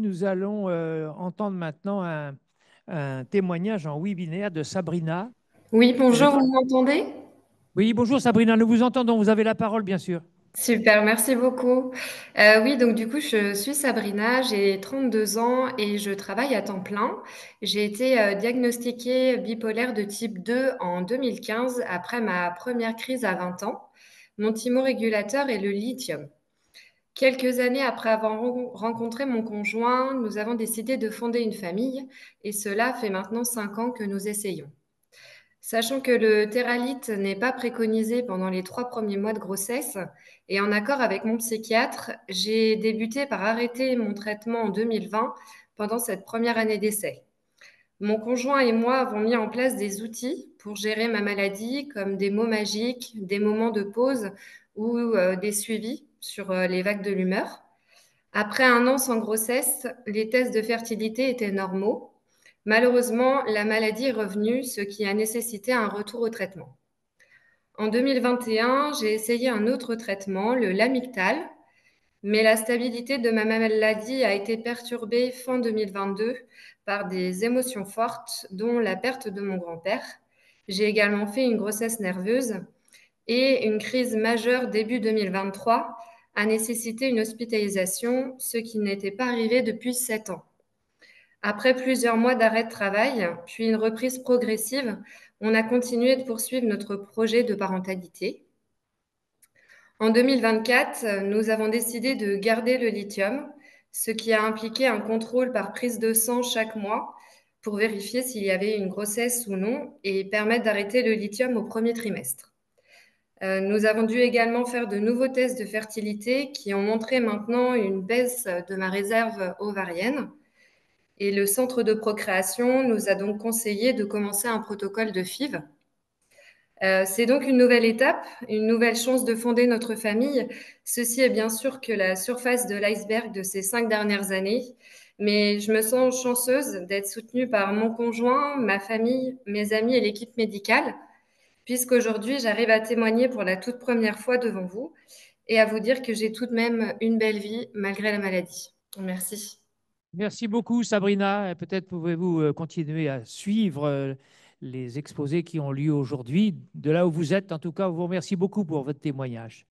Nous allons entendre maintenant un témoignage en webinaire de Sabrina. Oui, Elle bonjour, va- vous m'entendez? Oui, bonjour Sabrina, nous vous entendons. Vous avez la parole, bien sûr. Super, merci beaucoup. Oui, donc du coup, je suis Sabrina, j'ai 32 ans et je travaille à temps plein. J'ai été diagnostiquée bipolaire de type 2 en 2015 après ma première crise à 20 ans. Mon thymorégulateur est le lithium. Quelques années après avoir rencontré mon conjoint, nous avons décidé de fonder une famille et cela fait maintenant 5 ans que nous essayons. Sachant que le Théralyte n'est pas préconisé pendant les 3 premiers mois de grossesse, et en accord avec mon psychiatre, j'ai débuté par arrêter mon traitement en 2020 pendant cette première année d'essai. Mon conjoint et moi avons mis en place des outils pour gérer ma maladie, comme des mots magiques, des moments de pause ou des suivis sur les vagues de l'humeur. Après un an sans grossesse, les tests de fertilité étaient normaux. Malheureusement, la maladie est revenue, ce qui a nécessité un retour au traitement. En 2021, j'ai essayé un autre traitement, le Lamictal, mais la stabilité de ma maladie a été perturbée fin 2022 par des émotions fortes, dont la perte de mon grand-père. J'ai également fait une grossesse nerveuse et une crise majeure début 2023 a nécessité une hospitalisation, ce qui n'était pas arrivé depuis 7 ans. Après plusieurs mois d'arrêt de travail, puis une reprise progressive, on a continué de poursuivre notre projet de parentalité. En 2024, nous avons décidé de garder le lithium, ce qui a impliqué un contrôle par prise de sang chaque mois pour vérifier s'il y avait une grossesse ou non et permettre d'arrêter le lithium au premier trimestre. Nous avons dû également faire de nouveaux tests de fertilité qui ont montré maintenant une baisse de ma réserve ovarienne. Et le centre de procréation nous a donc conseillé de commencer un protocole de FIV. C'est donc une nouvelle étape, une nouvelle chance de fonder notre famille. Ceci est bien sûr que la surface de l'iceberg de ces 5 dernières années, mais je me sens chanceuse d'être soutenue par mon conjoint, ma famille, mes amis et l'équipe médicale, puisqu'aujourd'hui j'arrive à témoigner pour la toute première fois devant vous et à vous dire que j'ai tout de même une belle vie malgré la maladie. Merci. Merci beaucoup Sabrina. Et peut-être pouvez-vous continuer à suivre les exposés qui ont lieu aujourd'hui, de là où vous êtes. En tout cas, je vous remercie beaucoup pour votre témoignage.